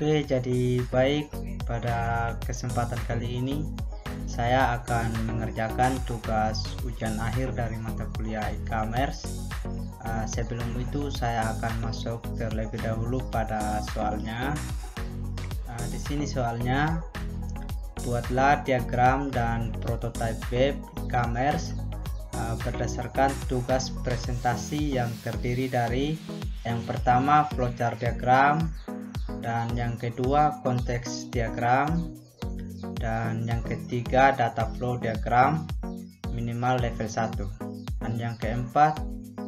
Oke, jadi baik, pada kesempatan kali ini saya akan mengerjakan tugas ujian akhir dari mata kuliah e-commerce. Sebelum itu saya akan masuk terlebih dahulu pada soalnya. Di sini soalnya, buatlah diagram dan prototipe web e-commerce berdasarkan tugas presentasi yang terdiri dari yang pertama flowchart diagram, dan yang kedua konteks diagram, dan yang ketiga data flow diagram minimal level 1, dan yang keempat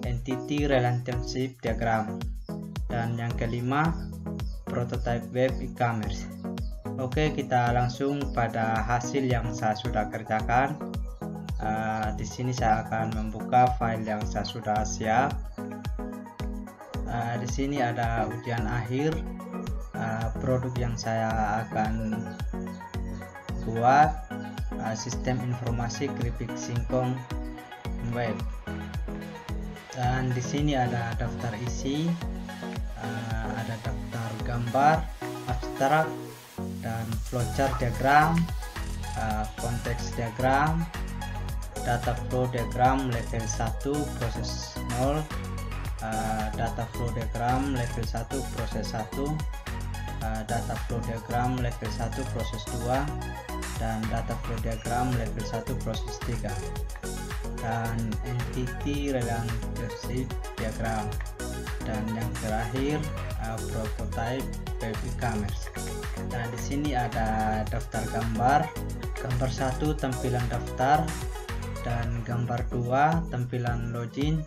entity relationship diagram, dan yang kelima prototype web e-commerce. Oke, kita langsung pada hasil yang saya sudah kerjakan. Di sini saya akan membuka file yang saya sudah siap. Di sini ada ujian akhir, produk yang saya akan buat, sistem informasi keripik singkong web, dan di sini ada daftar isi, ada daftar gambar abstrak, dan flowchart diagram, konteks diagram, data flow diagram level 1 proses 0, data flow diagram level 1 proses 1, data flow diagram level 1 proses 2, dan data flow diagram level 1 proses 3, dan entity relationship diagram, dan yang terakhir prototype web e-commerce. Nah, di sini ada daftar gambar 1 tampilan daftar, dan gambar 2 tampilan login,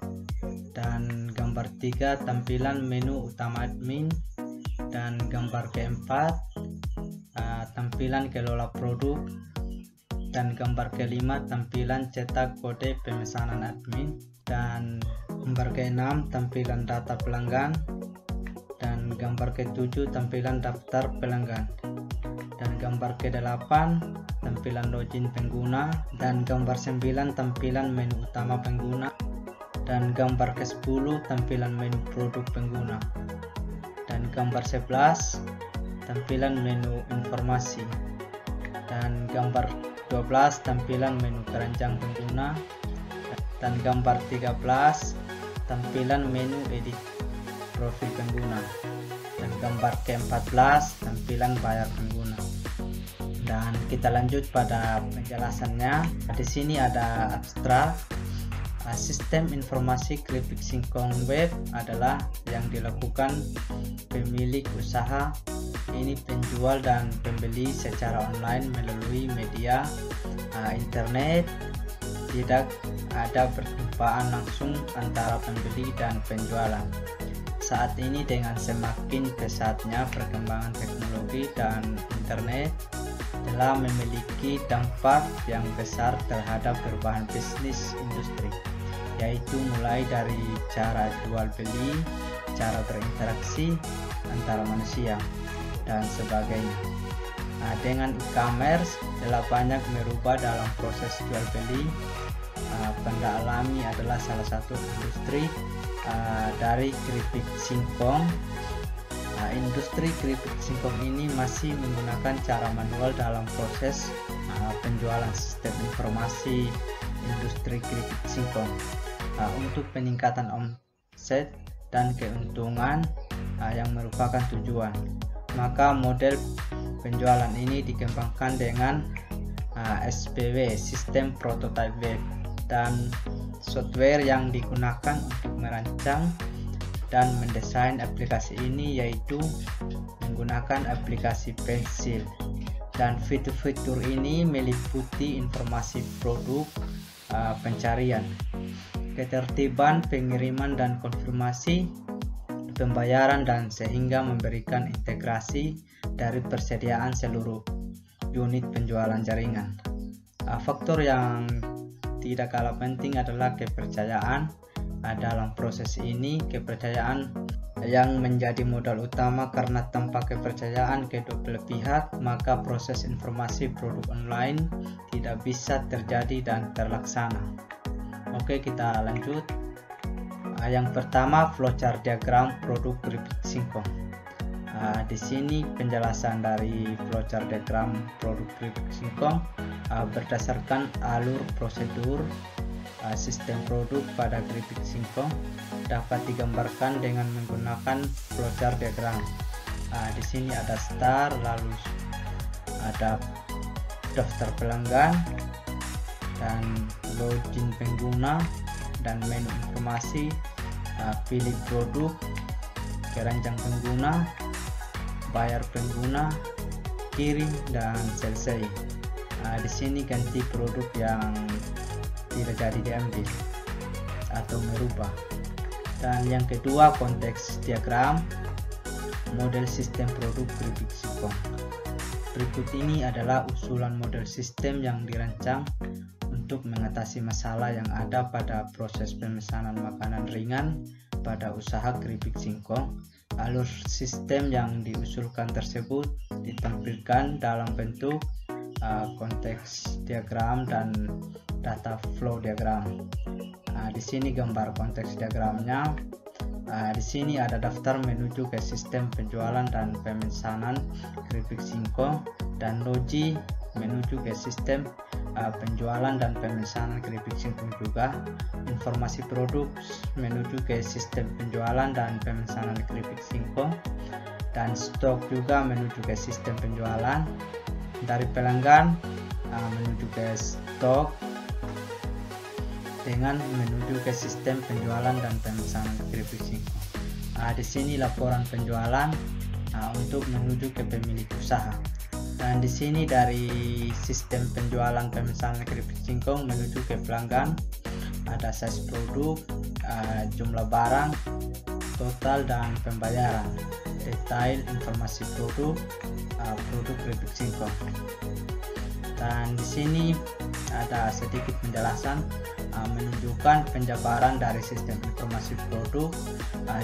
dan gambar 3 tampilan menu utama admin, dan gambar keempat tampilan kelola produk, dan gambar kelima tampilan cetak kode pemesanan admin, dan gambar keenam tampilan data pelanggan, dan gambar ketujuh tampilan daftar pelanggan, dan gambar ke-8 tampilan login pengguna, dan gambar 9 tampilan menu utama pengguna, dan gambar ke-10 tampilan menu produk pengguna, dan gambar 11 tampilan menu informasi, dan gambar 12 tampilan menu keranjang pengguna, dan gambar 13 tampilan menu edit profil pengguna, dan gambar ke-14 tampilan bayar pengguna. Dan kita lanjut pada penjelasannya. Di sini ada abstrak. Sistem informasi keripik singkong web adalah yang dilakukan pemilik usaha, ini penjual dan pembeli secara online melalui media internet. Tidak ada perjumpaan langsung antara pembeli dan penjualan. Saat ini dengan semakin pesatnya perkembangan teknologi dan internet telah memiliki dampak yang besar terhadap perubahan bisnis industri, yaitu mulai dari cara jual beli, cara berinteraksi antara manusia, dan sebagainya. Dengan e-commerce telah banyak merubah dalam proses jual beli. Benda alami adalah salah satu industri dari keripik singkong. Industri keripik singkong ini masih menggunakan cara manual dalam proses penjualan. Sistem informasi industri keripik singkong untuk peningkatan omset dan keuntungan yang merupakan tujuan, maka model penjualan ini dikembangkan dengan SPW, sistem prototype web, dan software yang digunakan untuk merancang dan mendesain aplikasi ini yaitu menggunakan aplikasi pensil. Dan fitur-fitur ini meliputi informasi produk, pencarian, ketertiban pengiriman dan konfirmasi, pembayaran, dan sehingga memberikan integrasi dari persediaan seluruh unit penjualan jaringan. Faktor yang tidak kalah penting adalah kepercayaan. Dalam proses ini, kepercayaan yang menjadi modal utama, karena tanpa kepercayaan kedua belah pihak maka proses informasi produk online tidak bisa terjadi dan terlaksana. Oke, kita lanjut. Yang pertama, flowchart diagram produk keripik singkong. Di sini penjelasan dari flowchart diagram produk keripik singkong berdasarkan alur prosedur sistem produk pada keripik singkong dapat digambarkan dengan menggunakan flowchart diagram. Di sini ada start, lalu ada daftar pelanggan dan login pengguna dan menu informasi, pilih produk, keranjang pengguna, bayar pengguna, kirim, dan selesai. Di sini ganti produk yang tidak jadi diambil atau merubah. Dan yang kedua, konteks diagram model sistem produk keripik singkong. Berikut ini adalah usulan model sistem yang dirancang untuk mengatasi masalah yang ada pada proses pemesanan makanan ringan pada usaha keripik singkong. Alur sistem yang diusulkan tersebut ditampilkan dalam bentuk konteks diagram dan data flow diagram. Di sini gambar konteks diagramnya. Di sini ada daftar menuju ke sistem penjualan dan pemesanan keripik singkong, dan logi menuju ke sistem penjualan dan pemesanan keripik singkong juga. Informasi produk menuju ke sistem penjualan dan pemesanan keripik singkong, dan stok juga menuju ke sistem penjualan. Dari pelanggan menuju ke stok dengan menuju ke sistem penjualan dan pemesanan keripik singkong. Di sini laporan penjualan untuk menuju ke pemilik usaha. Dan di sini dari sistem penjualan pemesanan keripik singkong menuju ke pelanggan, ada size produk, jumlah barang, total, dan pembayaran, detail informasi produk, produk keripik singkong. Dan di sini ada sedikit penjelasan menunjukkan penjabaran dari sistem informasi produk,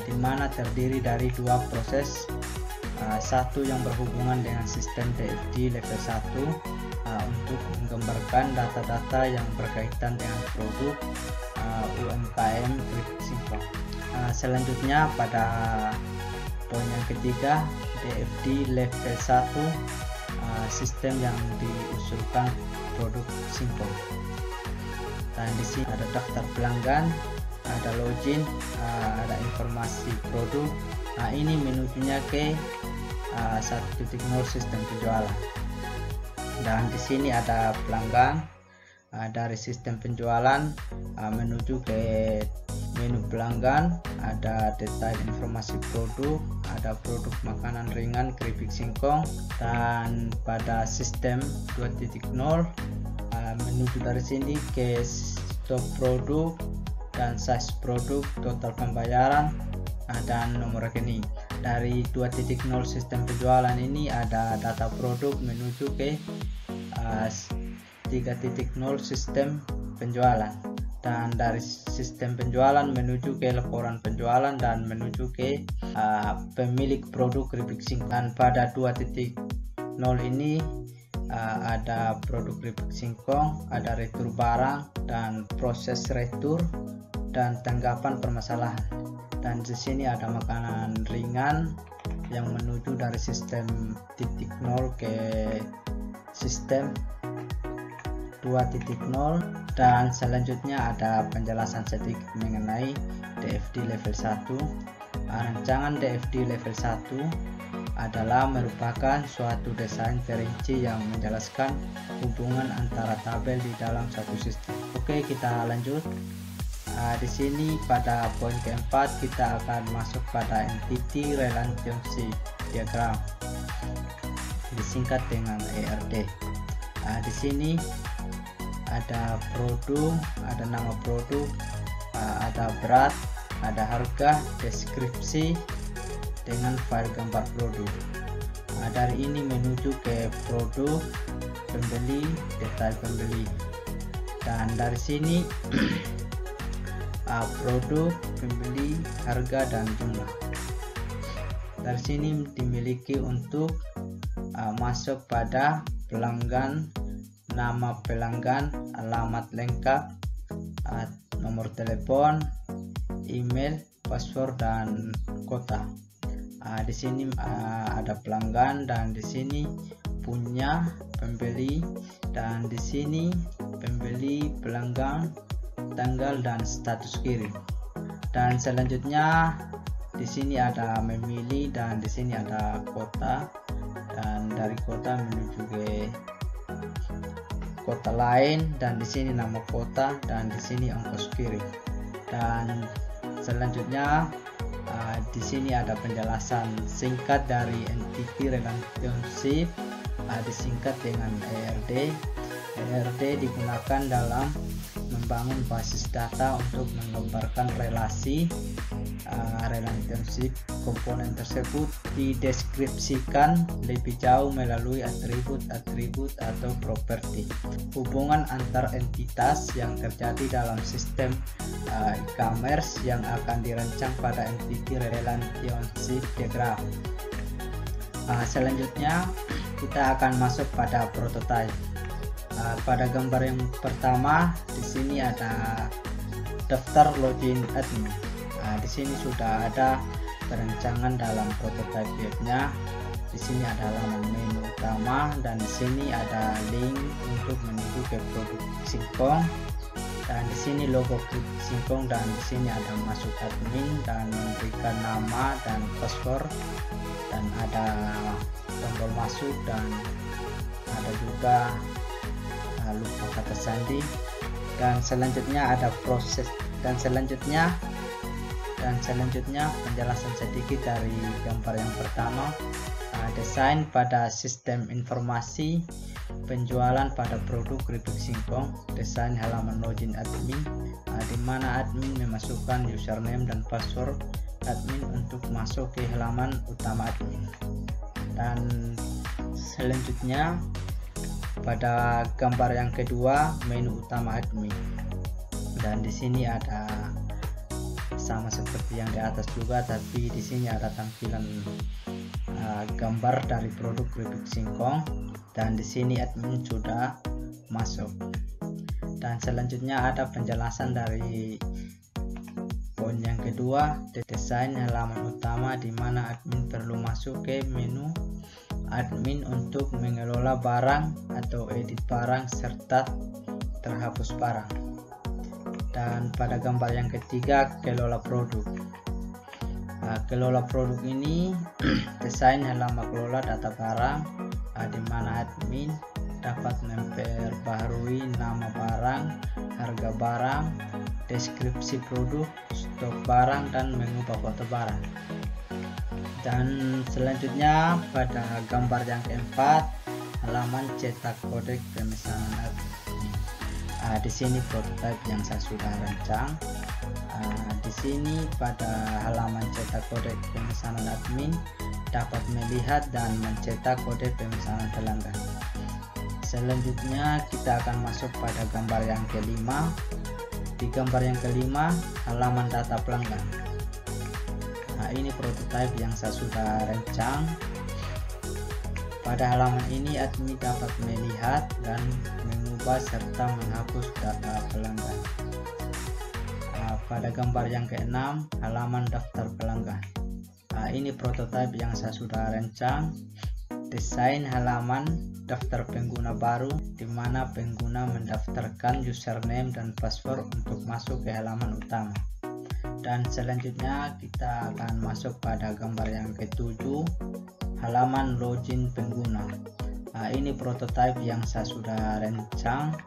di mana terdiri dari dua proses. Satu yang berhubungan dengan sistem DFD level 1 untuk menggambarkan data-data yang berkaitan dengan produk UMKM keripik singkong. Selanjutnya pada poin yang ketiga, DFD level 1 sistem yang diusulkan produk singkong. Dan di sini ada daftar pelanggan, ada login, ada informasi produk. Ini menujunya ke 1.0 sistem penjualan. Dan di sini ada pelanggan, dari sistem penjualan menuju ke menu pelanggan, ada detail informasi produk, ada produk makanan ringan keripik singkong. Dan pada sistem 2.0 menuju dari sini ke stok produk dan size produk, total pembayaran, dan nomor rekening. Dari 2.0 sistem penjualan ini ada data produk menuju ke 3.0 sistem penjualan, dan dari sistem penjualan menuju ke laporan penjualan dan menuju ke pemilik produk keripik singkong. Dan pada 2.0 ini ada produk keripik singkong, ada retur barang dan proses retur dan tanggapan permasalahan. Dan di sini ada makanan ringan yang menuju dari sistem 0 ke sistem 2.0. Dan selanjutnya ada penjelasan sedikit mengenai DFD level 1. Rancangan DFD level 1 adalah merupakan suatu desain perinci yang menjelaskan hubungan antara tabel di dalam satu sistem. Oke, kita lanjut. Di sini pada poin keempat kita akan masuk pada entity relationship diagram, disingkat dengan ERD. Di sini ada produk, ada nama produk, ada berat, ada harga, deskripsi dengan file gambar produk. Dari ini menuju ke produk, pembeli, detail pembeli. Dan dari sini produk, pembeli, harga, dan jumlah. Dari sini dimiliki untuk masuk pada pelanggan, nama pelanggan, alamat lengkap, nomor telepon, email, password, dan kota. Di sini ada pelanggan, dan di sini punya pembeli, dan di sini pembeli, pelanggan, tanggal, dan status kirim. Dan selanjutnya di sini ada memilih, dan di sini ada kota, dan dari kota menuju ke kota lain, dan di sini nama kota, dan di sini ongkos kirim. Dan selanjutnya di sini ada penjelasan singkat dari Entity Relationship, disingkat dengan ERD. ERD digunakan dalam membangun basis data untuk menggambarkan relasi relationship. Komponen tersebut dideskripsikan lebih jauh melalui atribut-atribut atau properti. Hubungan antar entitas yang terjadi dalam sistem e-commerce yang akan dirancang pada Entity Relationship Diagram. Selanjutnya kita akan masuk pada prototype. Pada gambar yang pertama di sini ada daftar login admin. Di sini sudah ada perancangan dalam prototype webnya. Di sini ada halaman menu utama, dan di sini ada link untuk menuju ke produk Singkong, dan di sini logo Singkong, dan di sini ada masuk admin dan memberikan nama dan password, dan ada tombol masuk, dan ada juga lupa kata sandi. Dan selanjutnya ada proses, dan selanjutnya penjelasan sedikit dari gambar yang pertama. Desain pada sistem informasi penjualan pada produk keripik Singkong. Desain halaman login admin, di mana admin memasukkan username dan password admin untuk masuk ke halaman utama admin. Dan selanjutnya pada gambar yang kedua, menu utama admin, dan di sini ada sama seperti yang di atas juga, tapi di sini ada tampilan gambar dari produk keripik Singkong, dan di sini admin sudah masuk. Dan selanjutnya ada penjelasan dari poin yang kedua, desain halaman utama, di mana admin perlu masuk ke menu admin untuk mengelola barang atau edit barang serta terhapus barang. Dan pada gambar yang ketiga, kelola produk. Kelola produk ini desain halaman kelola data barang, di mana admin dapat memperbaharui nama barang, harga barang, deskripsi produk, stok barang, dan mengubah foto barang. Dan selanjutnya pada gambar yang keempat, halaman cetak kode pemesanan admin. Di sini prototipe yang saya sudah rancang. Di sini pada halaman cetak kode pemesanan admin dapat melihat dan mencetak kode pemesanan pelanggan. Selanjutnya kita akan masuk pada gambar yang kelima. Di gambar yang kelima, halaman data pelanggan. Ini prototipe yang saya sudah rancang. Pada halaman ini admin dapat melihat dan mengubah serta menghapus data pelanggan. Pada gambar yang keenam, halaman daftar pelanggan. Ini prototipe yang saya sudah rancang. Desain halaman daftar pengguna baru, di mana pengguna mendaftarkan username dan password untuk masuk ke halaman utama. Dan selanjutnya kita akan masuk pada gambar yang ketujuh, halaman login pengguna. Ini prototipe yang saya sudah rancang,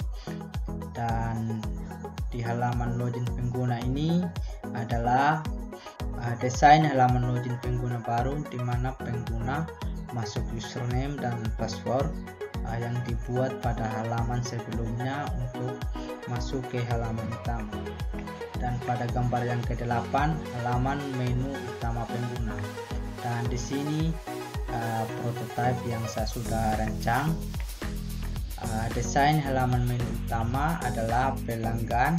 dan di halaman login pengguna ini adalah desain halaman login pengguna baru, di mana pengguna masuk username dan password yang dibuat pada halaman sebelumnya untuk masuk ke halaman utama. Dan pada gambar yang ke-8, halaman menu utama pengguna. Dan di sini prototipe yang saya sudah rancang. Desain halaman menu utama adalah pelanggan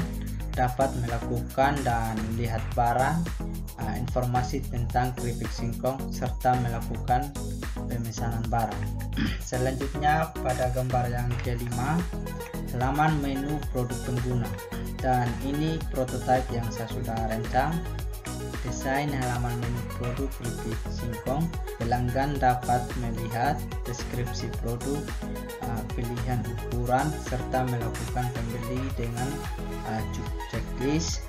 dapat melakukan dan melihat barang, informasi tentang keripik Singkong, serta melakukan pemesanan barang. Selanjutnya pada gambar yang ke-5, halaman menu produk pengguna. Dan ini prototipe yang saya sudah rancang. Desain halaman menu produk keripik singkong. Pelanggan dapat melihat deskripsi produk, pilihan ukuran, serta melakukan pembeli dengan checklist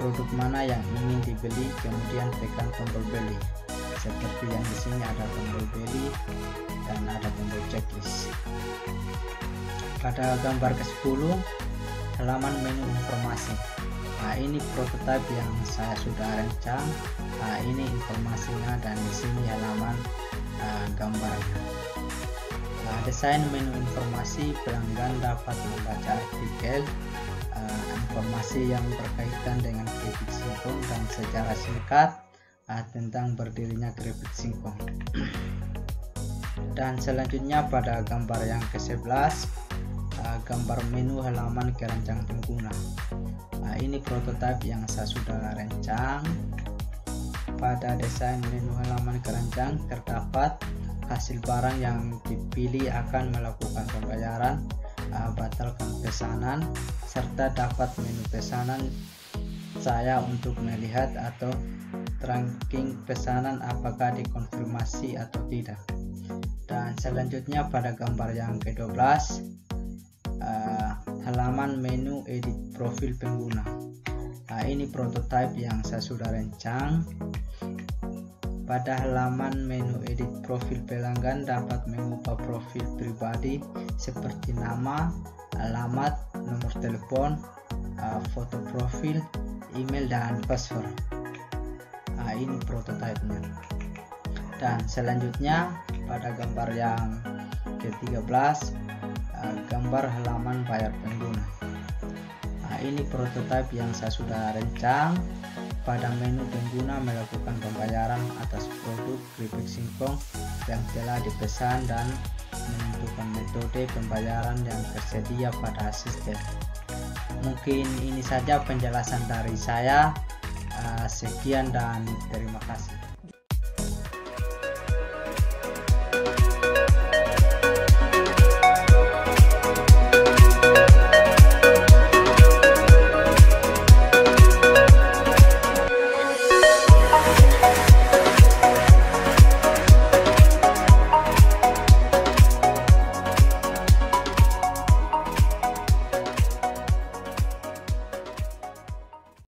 produk mana yang ingin dibeli, kemudian tekan tombol beli. Seperti yang di sini ada tombol beli dan ada tombol checklist. Pada gambar ke-10, halaman menu informasi. Ini prototipe yang saya sudah rancang. Ini informasinya dan di sini halaman gambarnya. Desain menu informasi. Pelanggan dapat membaca artikel, informasi yang berkaitan dengan keripik singkong dan secara singkat tentang berdirinya keripik singkong. Dan selanjutnya pada gambar yang ke-11, gambar menu halaman keranjang pengguna. Ini prototipe yang saya sudah rancang. Pada desain menu halaman keranjang terdapat hasil barang yang dipilih akan melakukan pembayaran, batalkan pesanan, serta dapat menu pesanan saya untuk melihat atau tracking pesanan apakah dikonfirmasi atau tidak. Dan selanjutnya pada gambar yang ke-12, halaman menu edit profil pengguna. Ini prototipe yang saya sudah rancang. Pada halaman menu edit profil, pelanggan dapat mengubah profil pribadi seperti nama, alamat, nomor telepon, foto profil, email, dan password. Ini prototipenya. Dan selanjutnya pada gambar yang ke-13, gambar halaman bayar pengguna. Ini prototipe yang saya sudah rancang. Pada menu pengguna melakukan pembayaran atas produk keripik singkong yang telah dipesan dan menentukan metode pembayaran yang tersedia pada sistem. Mungkin ini saja penjelasan dari saya. Sekian dan terima kasih.